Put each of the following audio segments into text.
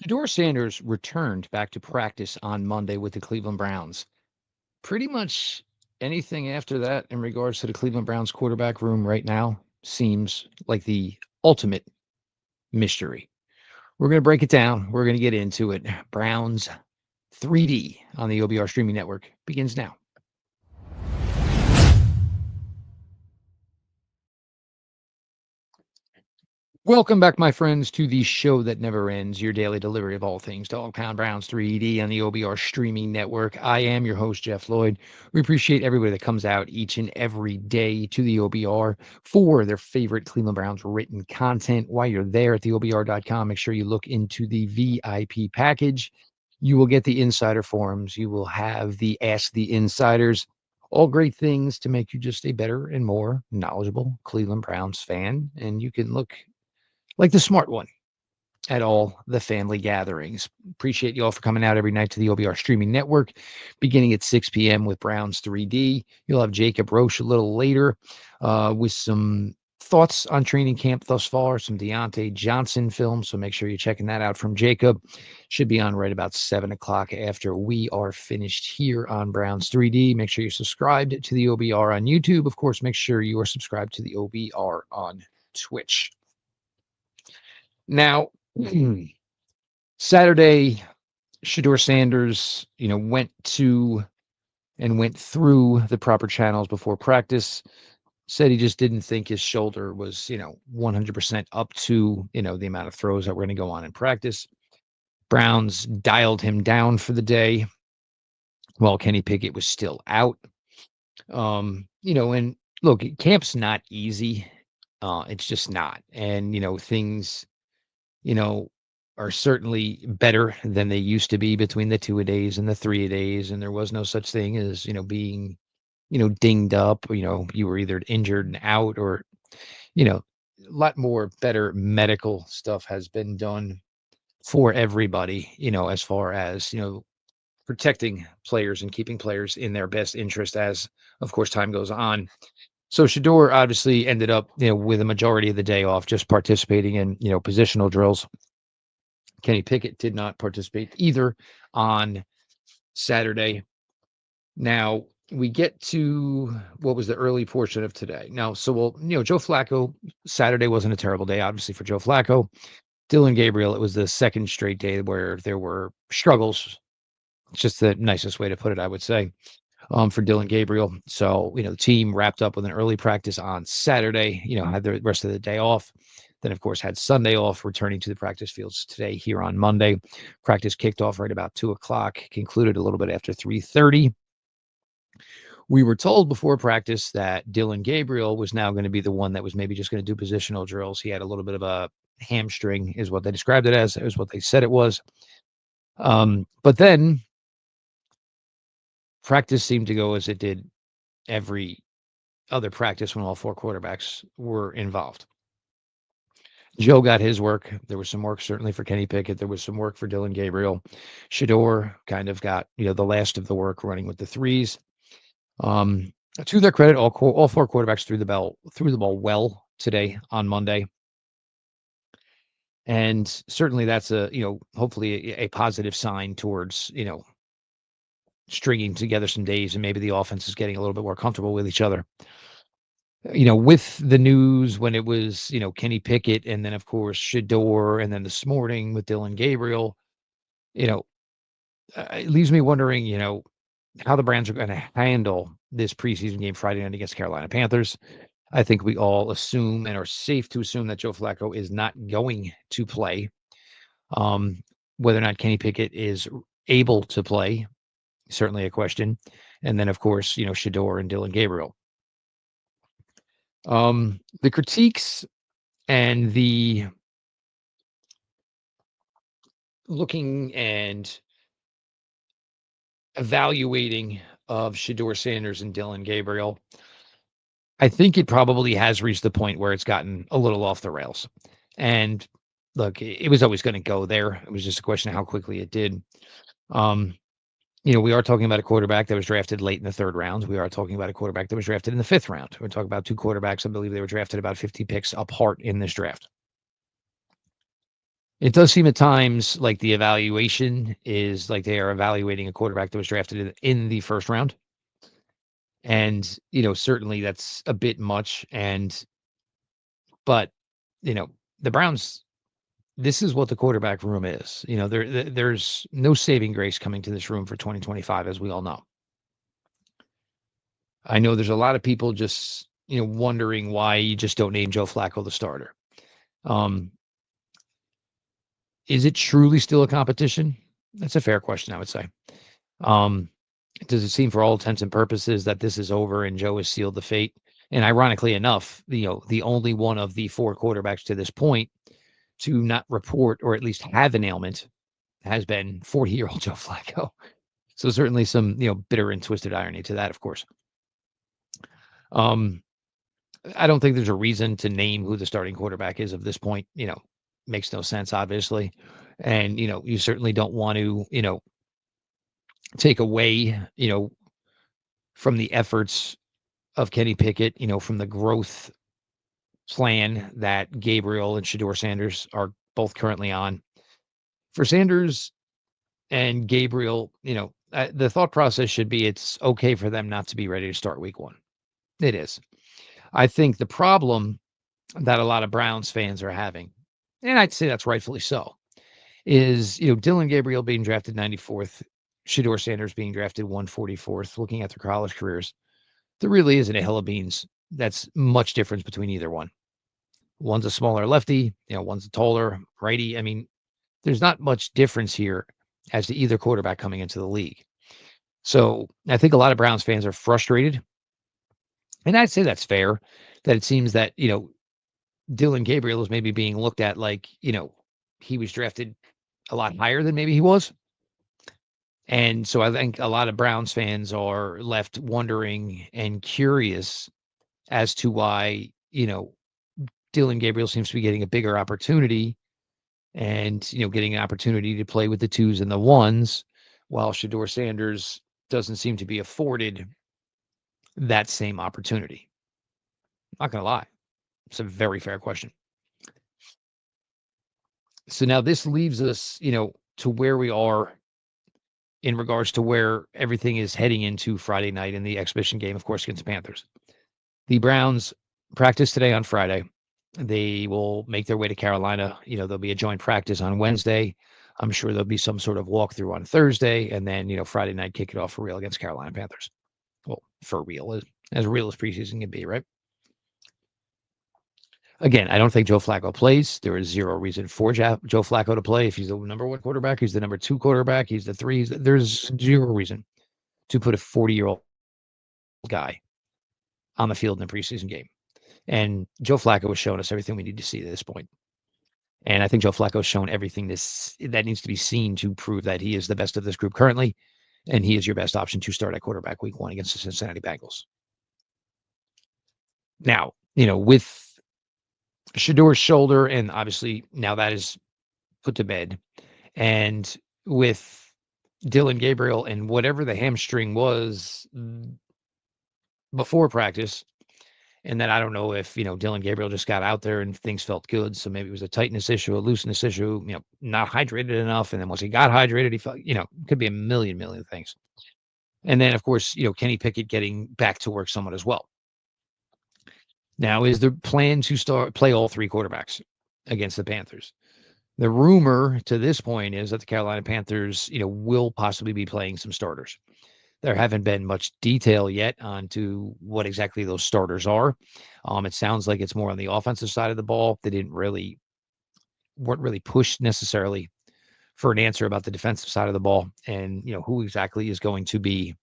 Shedeur Sanders returned back to practice on Monday with the Cleveland Browns. Pretty much anything after that in regards to the Cleveland Browns quarterback room right now seems like the ultimate mystery. We're going to break it down. We're going to get into it. Browns 3D on the OBR streaming network begins now. Welcome back, my friends, to the show that never ends, your daily delivery of all things Dogpound Browns 3D on the OBR streaming network. I am your host, Jeff Lloyd. We appreciate everybody that comes out each and every day to the OBR for their favorite Cleveland Browns written content. While you're there at the OBR.com, make sure you look into the VIP package. You will get the insider forums. You will have the Ask the Insiders. All great things to make you just a better and more knowledgeable Cleveland Browns fan. And you can look like the smart one at all the family gatherings. Appreciate you all for coming out every night to the OBR streaming network, beginning at 6 p.m. with Browns 3D. You'll have Jacob Roche a little later with some thoughts on training camp thus far, some Deontay Johnson films. So make sure you're checking that out from Jacob. Should be on right about 7 o'clock after we are finished here on Browns 3D. Make sure you're subscribed to the OBR on YouTube. Of course, make sure you are subscribed to the OBR on Twitch. Now, Saturday, Shedeur Sanders, went through the proper channels before practice. Said he just didn't think his shoulder was, 100% up to, the amount of throws that were going to go on in practice. Browns dialed him down for the day while Kenny Pickett was still out. And look, camp's not easy. It's just not. And, things are certainly better than they used to be between the 2-a-days and the 3-a-days. And there was no such thing as, being, dinged up, you were either injured and out or, a lot more better medical stuff has been done for everybody, as far as, protecting players and keeping players in their best interest as, of course, time goes on. So Shedeur obviously ended up, with a majority of the day off, just participating in, positional drills. Kenny Pickett did not participate either on Saturday. Now we get to what was the early portion of today. Now, so Joe Flacco, Saturday wasn't a terrible day, obviously, for Joe Flacco. Dillon Gabriel, it was the second straight day where there were struggles. It's just the nicest way to put it, I would say, for Dillon Gabriel. So, the team wrapped up with an early practice on Saturday, had the rest of the day off. Then, of course, had Sunday off, returning to the practice fields today here on Monday. Practice kicked off right about 2 o'clock, concluded a little bit after 3:30. We were told before practice that Dillon Gabriel was now going to be the one that was maybe just going to do positional drills. He had a little bit of a hamstring, is what they described it as. It was what they said it was. But then practice seemed to go as it did every other practice when all four quarterbacks were involved. Joe got his work. There was some work certainly for Kenny Pickett. There was some work for Dillon Gabriel. Shedeur kind of got, the last of the work running with the threes. To their credit, all four quarterbacks threw the ball well today on Monday. And certainly that's hopefully a positive sign towards, stringing together some days and maybe the offense is getting a little bit more comfortable with each other. With the news when it was, Kenny Pickett and then, of course, Shedeur, and then this morning with Dillon Gabriel, it leaves me wondering, how the Browns are going to handle this preseason game Friday night against Carolina Panthers. I think we all assume and are safe to assume that Joe Flacco is not going to play. Whether or not Kenny Pickett is able to play, certainly a question. And then, of course, Shedeur and Dillon Gabriel. The critiques and the looking and evaluating of Shedeur Sanders and Dillon Gabriel, I think it probably has reached the point where it's gotten a little off the rails. And look, it was always going to go there. It was just a question of how quickly it did. We are talking about a quarterback that was drafted late in the third round. We are talking about a quarterback that was drafted in the fifth round. We're talking about two quarterbacks. I believe they were drafted about 50 picks apart in this draft. It does seem at times like the evaluation is like they are evaluating a quarterback that was drafted in the first round. And, certainly that's a bit much. But, the Browns, this is what the quarterback room is. There's no saving grace coming to this room for 2025, as we all know. I know there's a lot of people just, wondering why you just don't name Joe Flacco the starter. Um, is it truly still a competition? That's a fair question, I would say. Um, does it seem for all intents and purposes that this is over and Joe has sealed the fate? And ironically enough, the only one of the four quarterbacks to this point to not report or at least have an ailment has been 40-year-old Joe Flacco. So certainly some, bitter and twisted irony to that, of course. Um, I don't think there's a reason to name who the starting quarterback is of this point. Makes no sense, obviously. And, you certainly don't want to, take away, from the efforts of Kenny Pickett, from the growth plan that Gabriel and Shedeur Sanders are both currently on. For Sanders and Gabriel, the thought process should be it's okay for them not to be ready to start week one. It is. I think the problem that a lot of Browns fans are having, and I'd say that's rightfully so, is, Dillon Gabriel being drafted 94th, Shedeur Sanders being drafted 144th, looking at their college careers. There really isn't a hill of beans that's much difference between either one. One's a smaller lefty, one's a taller righty. I mean, there's not much difference here as to either quarterback coming into the league. So I think a lot of Browns fans are frustrated. And I'd say that's fair, that it seems that, Dillon Gabriel is maybe being looked at like, he was drafted a lot higher than maybe he was. And so I think a lot of Browns fans are left wondering and curious as to why, Dillon Gabriel seems to be getting a bigger opportunity and, getting an opportunity to play with the twos and the ones, while Shedeur Sanders doesn't seem to be afforded that same opportunity. Not going to lie. It's a very fair question. So now this leaves us, to where we are in regards to where everything is heading into Friday night in the exhibition game, of course, against the Panthers. The Browns practice today on Friday. They will make their way to Carolina. There'll be a joint practice on Wednesday. I'm sure there'll be some sort of walkthrough on Thursday, and then, Friday night, kick it off for real against Carolina Panthers. Well, for real, as real as preseason can be, right? Again, I don't think Joe Flacco plays. There is zero reason for Joe Flacco to play. If he's the number one quarterback, he's the number two quarterback, he's the three. There's zero reason to put a 40-year-old guy on the field in a preseason game. And Joe Flacco has shown us everything we need to see at this point. And I think Joe Flacco has shown everything that needs to be seen to prove that he is the best of this group currently, and he is your best option to start at quarterback week one against the Cincinnati Bengals. Now, with Shedeur's shoulder, and obviously now that is put to bed, and with Dillon Gabriel and whatever the hamstring was before practice, and then I don't know if, Dillon Gabriel just got out there and things felt good. So maybe it was a tightness issue, a looseness issue, not hydrated enough. And then once he got hydrated, he felt, could be a million things. And then, of course, Kenny Pickett getting back to work somewhat as well. Now, is the plan to play all three quarterbacks against the Panthers? The rumor to this point is that the Carolina Panthers, will possibly be playing some starters. There haven't been much detail yet on to what exactly those starters are. It sounds like it's more on the offensive side of the ball. They weren't really pushed necessarily for an answer about the defensive side of the ball and, who exactly is going to be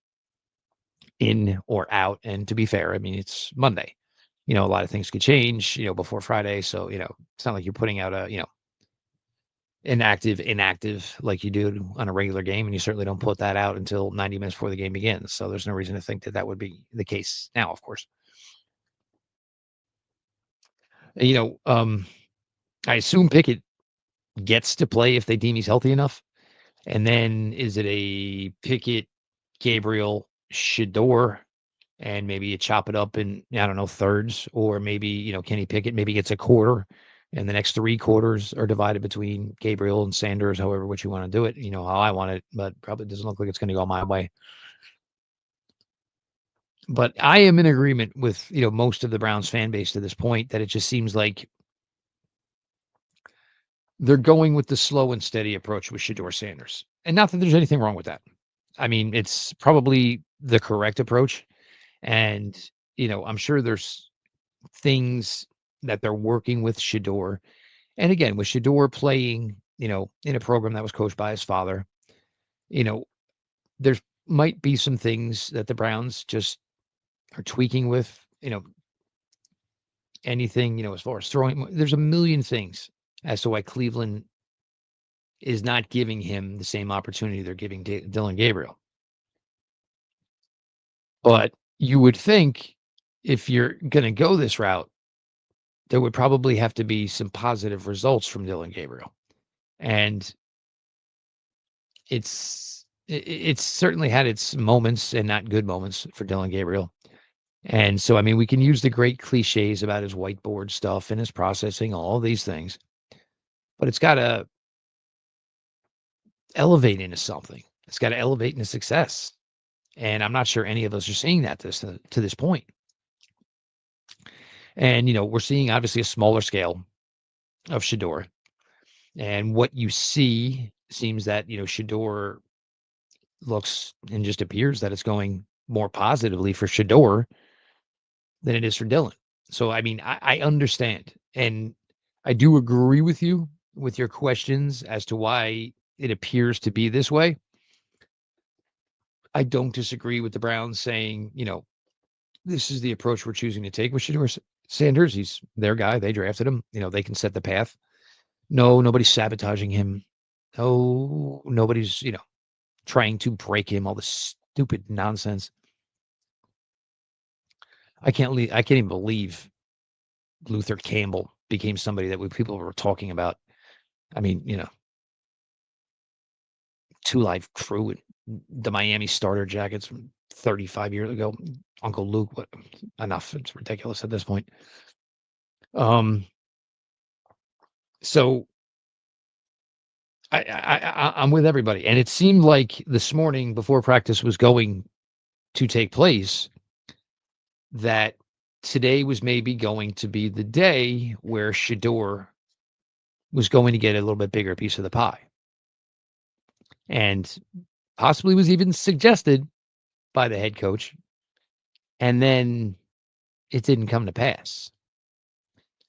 in or out. And to be fair, I mean, it's Monday. A lot of things could change, before Friday. So, it's not like you're putting out a, inactive like you do on a regular game, and you certainly don't put that out until 90 minutes before the game begins. So there's no reason to think that that would be the case now, of course. You know, um, I assume Pickett gets to play if they deem he's healthy enough. And then is it a Pickett, Gabriel, Shedeur, and maybe you chop it up in, I don't know, thirds, or maybe, Kenny Pickett maybe gets a quarter and the next 3 quarters are divided between Gabriel and Sanders, however which you wanna do it, how I want it, but probably doesn't look like it's gonna go my way. But I am in agreement with, most of the Browns fan base to this point that it just seems like they're going with the slow and steady approach with Shedeur Sanders. And not that there's anything wrong with that. I mean, it's probably the correct approach. And, I'm sure there's things that they're working with Shedeur. And again, with Shedeur playing, in a program that was coached by his father, you know, there's might be some things that the Browns just are tweaking with, anything, as far as throwing. There's a million things as to why Cleveland is not giving him the same opportunity they're giving Dillon Gabriel. But you would think if you're going to go this route, there would probably have to be some positive results from Dillon Gabriel. And it's certainly had its moments and not good moments for Dillon Gabriel. And so, I mean, we can use the great cliches about his whiteboard stuff and his processing, all these things, but it's got to elevate into something. It's got to elevate into success. And I'm not sure any of us are seeing that to this point. And, we're seeing obviously a smaller scale of Shedeur. And what you see seems that, Shedeur looks and just appears that it's going more positively for Shedeur than it is for Dillon. So, I mean, I understand. And I do agree with you with your questions as to why it appears to be this way. I don't disagree with the Browns saying, this is the approach we're choosing to take with Shedeur Sanders. He's their guy. They drafted him. They can set the path. No, nobody's sabotaging him. No, nobody's, trying to break him, all this stupid nonsense. I can't even believe Luther Campbell became somebody that people were talking about. I mean, 2 Live Crew and the Miami starter jackets from 35 years ago. Uncle Luke, what enough. It's ridiculous at this point. Um, so I'm with everybody. And it seemed like this morning before practice was going to take place that today was maybe going to be the day where Shedeur was going to get a little bit bigger piece of the pie. And possibly was even suggested by the head coach. And then it didn't come to pass.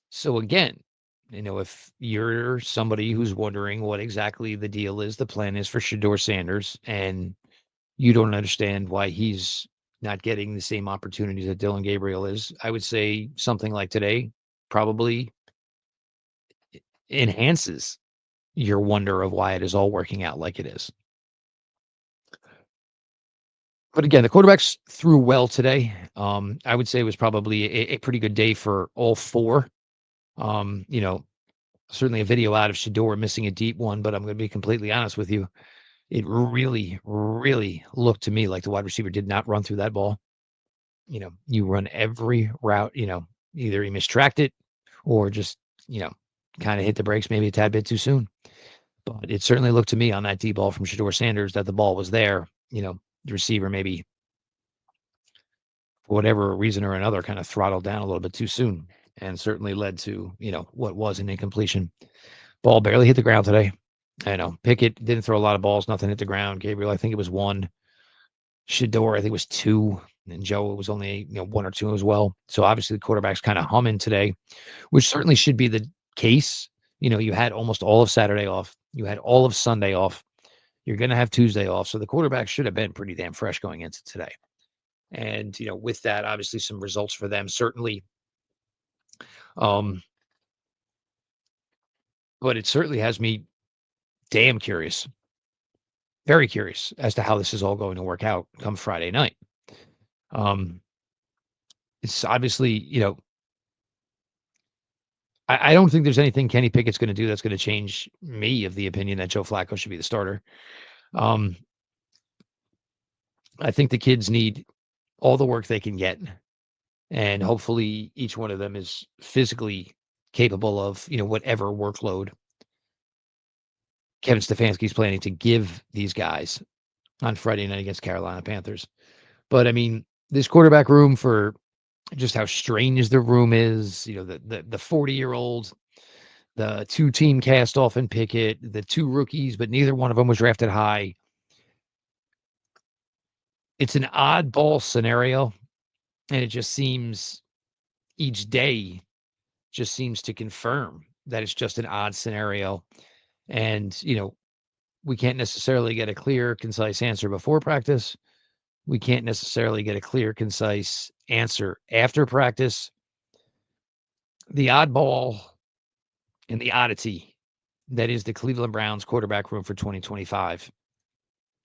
So again, if you're somebody who's wondering what exactly the deal is, the plan is for Shedeur Sanders, and you don't understand why he's not getting the same opportunities that Dillon Gabriel is, I would say something like today probably enhances your wonder of why it is all working out like it is. But again, the quarterbacks threw well today. I would say it was probably a pretty good day for all four. Um, you know, Certainly a video out of Shedeur missing a deep one, but I'm going to be completely honest with you. It really, really looked to me like the wide receiver did not run through that ball. You run every route, either he mistracked it or just, kind of hit the brakes maybe a tad bit too soon. But it certainly looked to me on that deep ball from Shedeur Sanders that the ball was there. The receiver maybe for whatever reason or another kind of throttled down a little bit too soon and certainly led to, what was an incompletion. Ball barely hit the ground today. I know Pickett didn't throw a lot of balls, nothing hit the ground. Gabriel, I think it was one. Shedeur, I think it was two. And Joe, it was only, one or two as well. So obviously the quarterback's kind of humming today, which certainly should be the case. You had almost all of Saturday off. You had all of Sunday off. You're going to have Tuesday off. So the quarterback should have been pretty damn fresh going into today. And, with that, obviously some results for them, certainly. Um, but it certainly has me damn curious, very curious as to how this is all going to work out come Friday night. Um, it's obviously, I don't think there's anything Kenny Pickett's going to do that's going to change me of the opinion that Joe Flacco should be the starter. Um, I think the kids need all the work they can get, and hopefully each one of them is physically capable of, whatever workload Kevin Stefanski's planning to give these guys on Friday night against Carolina Panthers. But I mean, this quarterback room for just how strange the room is, the 40-year-old, the two-team cast off in Pickett, the two rookies, but neither one of them was drafted high. It's an oddball scenario, and it just seems each day just seems to confirm that it's just an odd scenario. And, we can't necessarily get a clear, concise answer before practice. We can't necessarily get a clear, concise answer after practice. The oddball and the oddity that is the Cleveland Browns quarterback room for 2025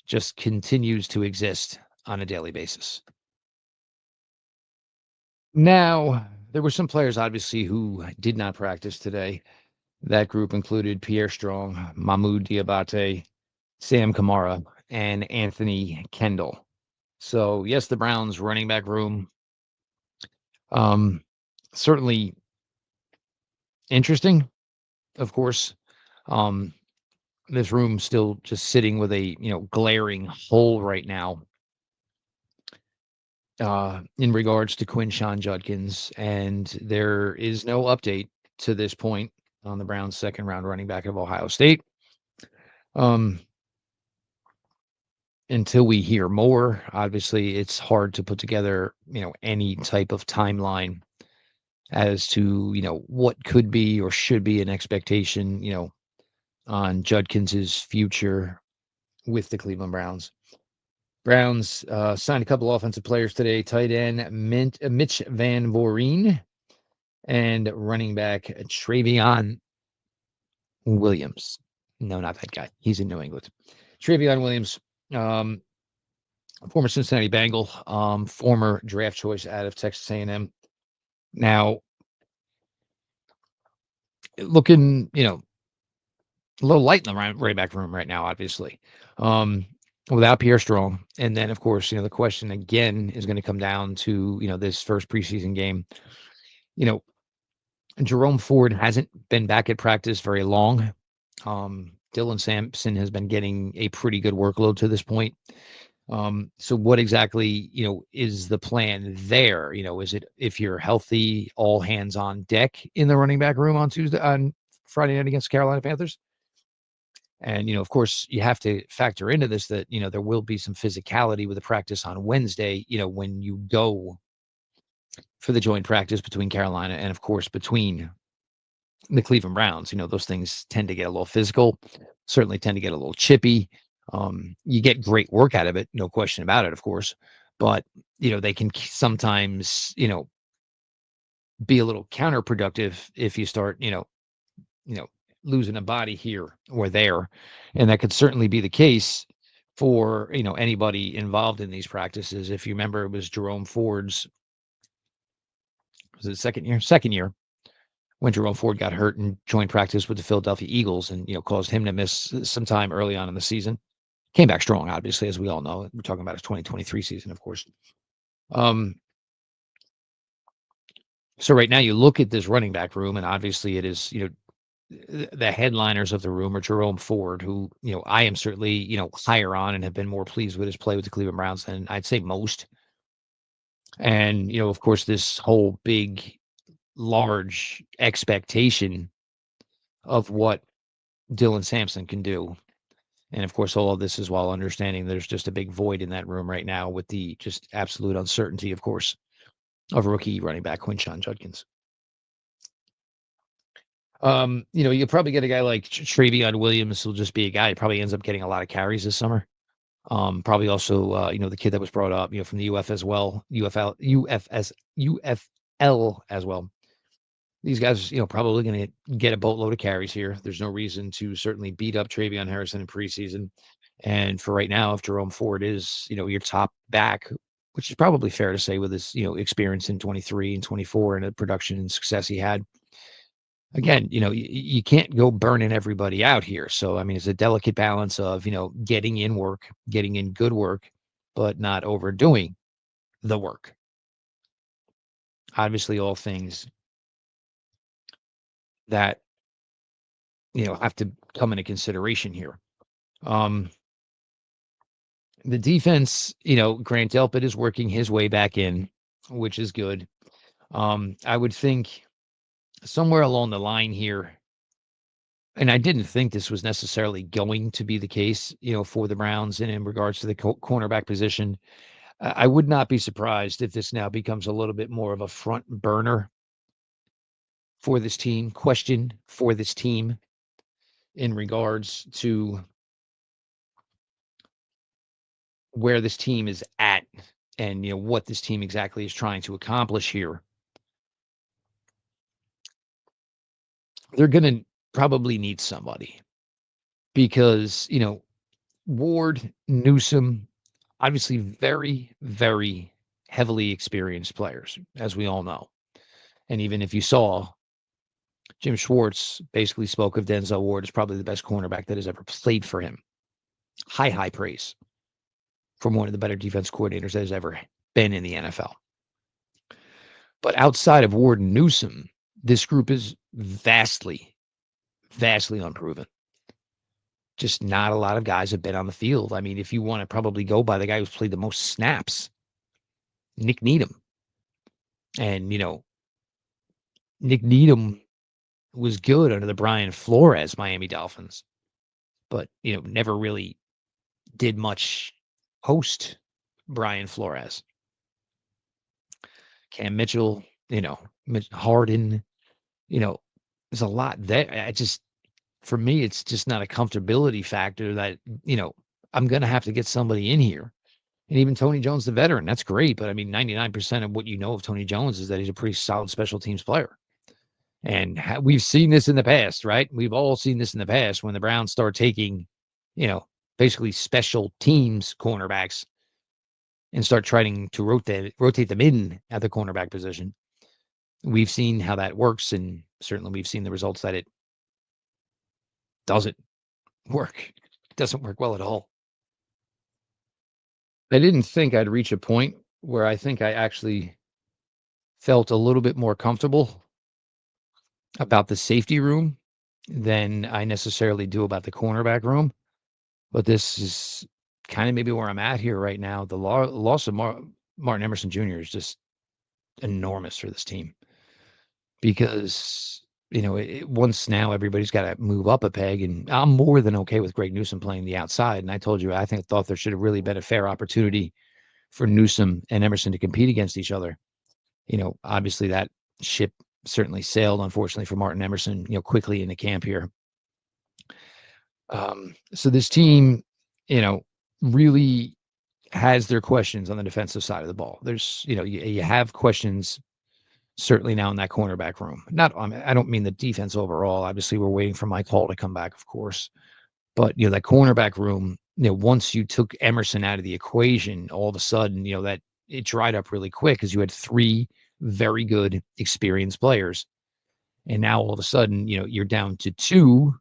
just continues to exist on a daily basis. Now, there were some players, obviously, who did not practice today. That group included Pierre Strong, Mahmoud Diabate, Sam Kamara, and Anthony Kendall. So, yes, the Browns running back room, um, certainly interesting, of course. Um, this room still just sitting with a, glaring hole right now in regards to Quinshon Judkins, and there is no update to this point on the Browns' second round running back of Ohio State. Um, until we hear more, obviously, it's hard to put together, any type of timeline as to, what could be or should be an expectation, on Judkins's future with the Cleveland Browns. Browns signed a couple offensive players today, tight end Mitch Van Voorheen and running back Travion Williams. No, not that guy. He's in New England. Travion Williams, um, former Cincinnati Bengal, former draft choice out of Texas A&M. Now, looking, a little light in the right back room right now, obviously, without Pierre Strong. And then, of course, the question again is going to come down to, this first preseason game. Jerome Ford hasn't been back at practice very long. Dillon Sampson has been getting a pretty good workload to this point. So what exactly, is the plan there? Is it if you're healthy, all hands on deck in the running back room on Friday night against Carolina Panthers? And, of course, you have to factor into this that, there will be some physicality with the practice on Wednesday, when you go for the joint practice between Carolina and, of course, between the Cleveland Browns. Those things tend to get a little physical, certainly tend to get a little chippy. You get great work out of it, no question about it, of course. But, they can sometimes, be a little counterproductive if you start, you know, losing a body here or there. And that could certainly be the case for, anybody involved in these practices. If you remember, it was Jerome Ford's, was it second year? Second year when Jerome Ford got hurt and joined practice with the Philadelphia Eagles and, caused him to miss some time early on in the season. Came back strong, obviously, as we all know. We're talking about his 2023 season, of course. Um, so right now you look at this running back room, and obviously it is, the headliners of the room are Jerome Ford, who, I am certainly, higher on and have been more pleased with his play with the Cleveland Browns than I'd say most. And, of course, this whole big, large expectation of what Dillon Sampson can do. And of course, all of this is while understanding there's just a big void in that room right now with the just absolute uncertainty, of course, of rookie running back Quinshon Judkins. You'll probably get a guy like Travion Williams who'll just be a guy who probably ends up getting a lot of carries this summer. Probably also, the kid that was brought up, from the UF as well, UFL as well. These guys, probably going to get a boatload of carries here. There's no reason to certainly beat up Travion Harrison in preseason. And for right now, if Jerome Ford is, your top back, which is probably fair to say with his, experience in 23 and 24 and the production and success he had, again, you can't go burning everybody out here. So, I mean, it's a delicate balance of, getting in work, getting in good work, but not overdoing the work. Obviously, all things that, have to come into consideration here. Um, the defense, Grant Delpit is working his way back in, which is good. I would think somewhere along the line here, and I didn't think this was necessarily going to be the case, for the Browns and in regards to the cornerback position. I would not be surprised if this now becomes a little bit more of a front burner for this team, question for this team in regards to where this team is at and what this team exactly is trying to accomplish here. They're going to probably need somebody because, Ward, Newsome, obviously very, very heavily experienced players, as we all know. And even if you saw, Jim Schwartz basically spoke of Denzel Ward as probably the best cornerback that has ever played for him. High, high praise from one of the better defense coordinators that has ever been in the NFL. But outside of Ward and Newsome, this group is vastly, vastly unproven. Just not a lot of guys have been on the field. I mean, if you want to probably go by the guy who's played the most snaps, Nick Needham. And, Nick Needham was good under the Brian Flores Miami Dolphins, but, never really did much post Brian Flores. Cam Mitchell, Harden, there's a lot there. For me, it's just not a comfortability factor that, I'm going to have to get somebody in here. And even Tony Jones, the veteran, that's great. But I mean, 99% of what you know of Tony Jones is that he's a pretty solid special teams player. And we've seen this in the past, right? We've all seen this in the past when the Browns start taking, basically special teams cornerbacks and start trying to rotate them in at the cornerback position. We've seen how that works, and certainly we've seen the results that it doesn't work. It doesn't work well at all. I didn't think I'd reach a point where I think I actually felt a little bit more comfortable about the safety room than I necessarily do about the cornerback room. But this is kind of maybe where I'm at here right now. The loss of Martin Emerson Jr. is just enormous for this team because, once now everybody's got to move up a peg, and I'm more than okay with Greg Newsome playing the outside. And I told you, I thought there should have really been a fair opportunity for Newsome and Emerson to compete against each other. Obviously that ship certainly sailed, unfortunately, for Martin Emerson, quickly in the camp here. So this team, really has their questions on the defensive side of the ball. There's, you have questions certainly now in that cornerback room. I don't mean the defense overall. Obviously, we're waiting for Mike Hall to come back, of course. But, that cornerback room, once you took Emerson out of the equation, all of a sudden, that it dried up really quick because you had three very good, experienced players. And now all of a sudden, you're down to two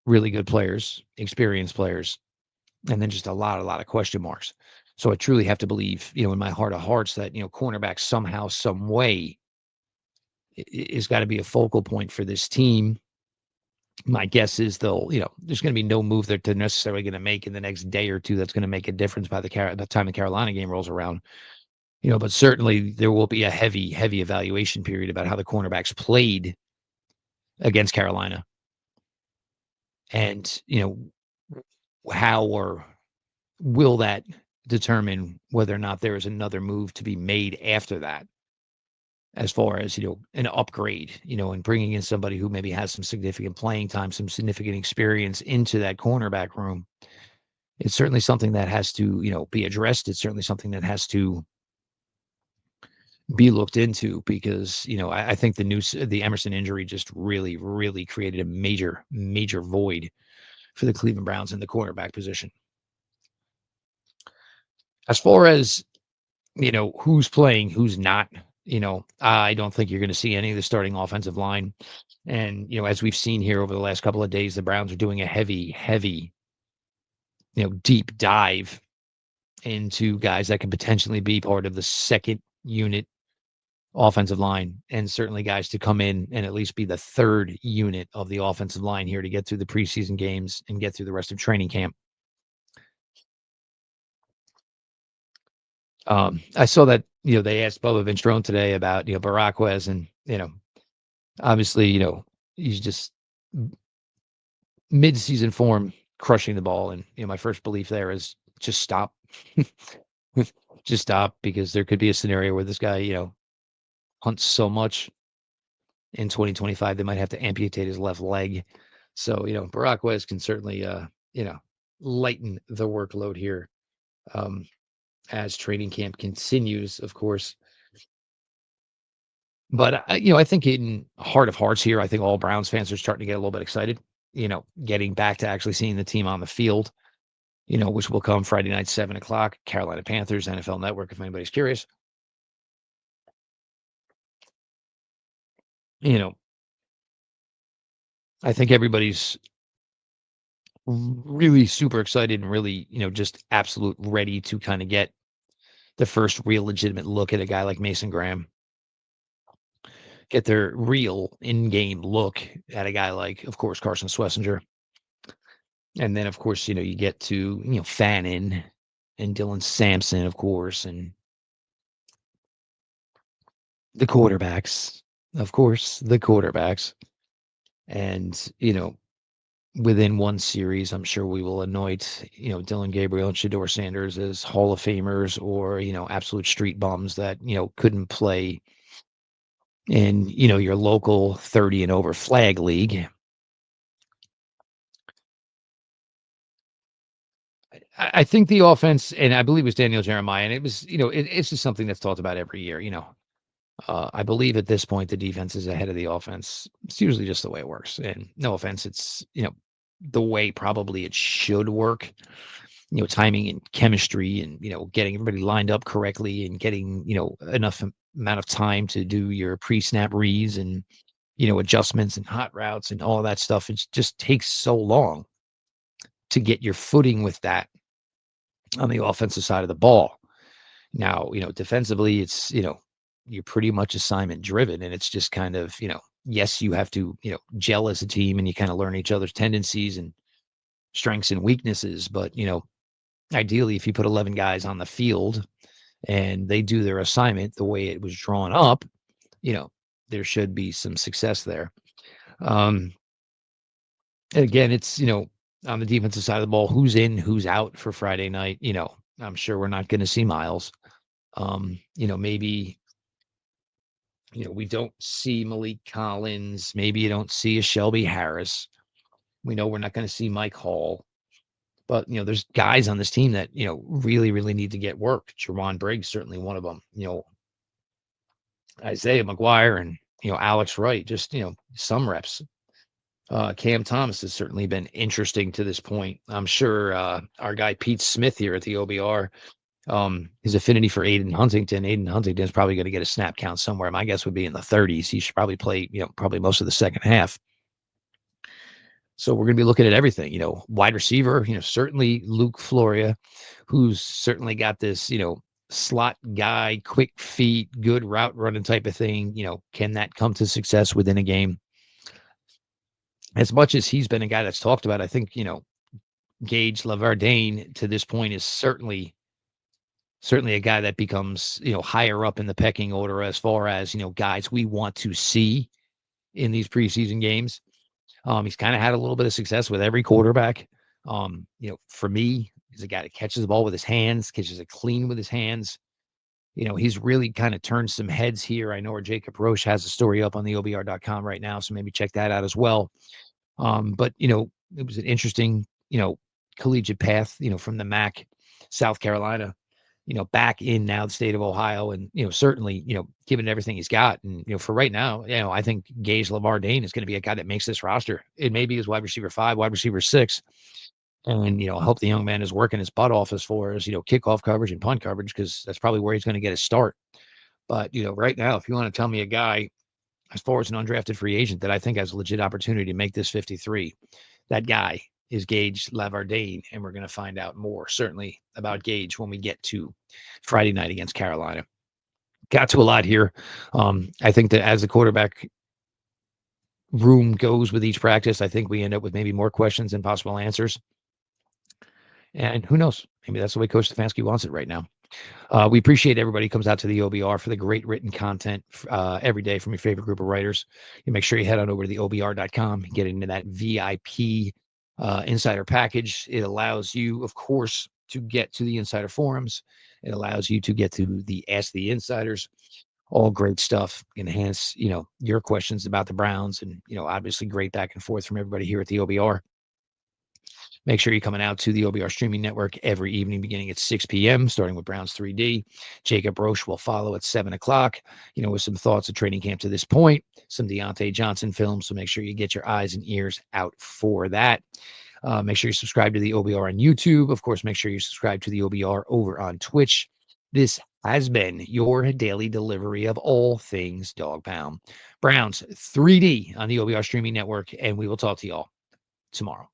really good players, experienced players, and then just a lot of question marks. So I truly have to believe, in my heart of hearts that, cornerback somehow, some way is got to be a focal point for this team. My guess is there's going to be no move that they're necessarily going to make in the next day or two that's going to make a difference by the time the Carolina game rolls around. But certainly there will be a heavy, heavy evaluation period about how the cornerbacks played against Carolina. And, how or will that determine whether or not there is another move to be made after that, as far as, an upgrade, and bringing in somebody who maybe has some significant playing time, some significant experience into that cornerback room. It's certainly something that has to, be addressed. It's certainly something that has to be looked into because, I think the Emerson injury just really, really created a major, major void for the Cleveland Browns in the cornerback position. As far as, who's playing, who's not, I don't think you're going to see any of the starting offensive line. And, as we've seen here over the last couple of days, the Browns are doing a heavy, heavy, deep dive into guys that can potentially be part of the second unit offensive line, and certainly guys to come in and at least be the third unit of the offensive line here to get through the preseason games and get through the rest of training camp. I saw that, they asked Bubba Ventrone today about, Baraquez and, obviously, he's just mid-season form crushing the ball. And, my first belief there is just stop. Just stop because there could be a scenario where this guy, hunts so much in 2025, they might have to amputate his left leg. So, Baraquez can certainly, lighten the workload here um, as training camp continues, of course. But, I think in heart of hearts here, I think all Browns fans are starting to get a little bit excited, getting back to actually seeing the team on the field, which will come Friday night, 7 o'clock, Carolina Panthers, NFL Network, if anybody's curious. You know, I think everybody's really super excited and really, just absolute ready to kind of get the first real legitimate look at a guy like Mason Graham, get their real in-game look at a guy like, of course, Carson Schlesinger. And then, of course, you get to, Fannin and Dillon Sampson, of course, and the quarterbacks, of course, the quarterbacks. And, within one series, I'm sure we will anoint, Dillon Gabriel and Shedeur Sanders as Hall of Famers or, absolute street bums that, couldn't play in, your local 30 and over flag league. I think the offense, and I believe it was Daniel Jeremiah, and it was, it's just something that's talked about every year. I believe at this point the defense is ahead of the offense. It's usually just the way it works. And no offense, it's the way probably it should work. Timing and chemistry, and getting everybody lined up correctly, and getting enough amount of time to do your pre-snap reads and adjustments and hot routes and all of that stuff. It just takes so long to get your footing with that on the offensive side of the ball. Now, defensively, it's, you're pretty much assignment driven, and it's just kind of, yes, you have to, gel as a team and you kind of learn each other's tendencies and strengths and weaknesses. But, ideally, if you put 11 guys on the field and they do their assignment the way it was drawn up, you know, there should be some success there. Um, and again, it's, on the defensive side of the ball, who's in, who's out for Friday night. I'm sure we're not going to see Miles. Maybe, we don't see Malik Collins. Maybe you don't see a Shelby Harris. We know we're not going to see Mike Hall. But, there's guys on this team that, really, really need to get work. Jerron Briggs, certainly one of them. Isaiah McGuire and, Alex Wright, just, some reps. Cam Thomas has certainly been interesting to this point. I'm sure our guy Pete Smith here at the OBR, his affinity for Aiden Huntington. Aiden Huntington is probably going to get a snap count somewhere. My guess would be in the 30s. He should probably play, probably most of the second half. So we're going to be looking at everything, wide receiver, certainly Luke Floria, who's certainly got this, slot guy, quick feet, good route running type of thing. Can that come to success within a game? As much as he's been a guy that's talked about, I think, Gage Lavardane to this point is certainly a guy that becomes, higher up in the pecking order as far as, guys we want to see in these preseason games. He's kind of had a little bit of success with every quarterback. For me, he's a guy that catches the ball with his hands, catches it clean with his hands. He's really kind of turned some heads here. I know where Jacob Roche has a story up on the OBR.com right now, so maybe check that out as well. But, it was an interesting, collegiate path, from the MAC, South Carolina, back in now the state of Ohio. And, certainly, given everything he's got. And, for right now, I think Gage Lavardane is going to be a guy that makes this roster. It may be his wide receiver 5, wide receiver 6. And, I hope the young man is working his butt off as far as, kickoff coverage and punt coverage, because that's probably where he's going to get his start. But, right now, if you want to tell me a guy as far as an undrafted free agent that I think has a legit opportunity to make this 53, that guy is Gage Lavardane, and we're going to find out more, certainly, about Gage when we get to Friday night against Carolina. Got to a lot here. I think that as the quarterback room goes with each practice, I think we end up with maybe more questions than possible answers. And who knows? Maybe that's the way Coach Stefanski wants it right now. We appreciate everybody who comes out to the OBR for the great written content every day from your favorite group of writers. You make sure you head on over to the OBR.com, get into that VIP insider package. It allows you, of course, to get to the insider forums. It allows you to get to the Ask the Insiders. All great stuff. Enhance, your questions about the Browns, and obviously great back and forth from everybody here at the OBR. Make sure you're coming out to the OBR streaming network every evening beginning at 6 p.m., starting with Browns 3D. Jacob Roche will follow at 7 o'clock, with some thoughts of training camp to this point, some Deontay Johnson films. So make sure you get your eyes and ears out for that. Make sure you subscribe to the OBR on YouTube. Of course, make sure you subscribe to the OBR over on Twitch. This has been your daily delivery of all things Dog Pound. Browns 3D on the OBR streaming network, and we will talk to y'all tomorrow.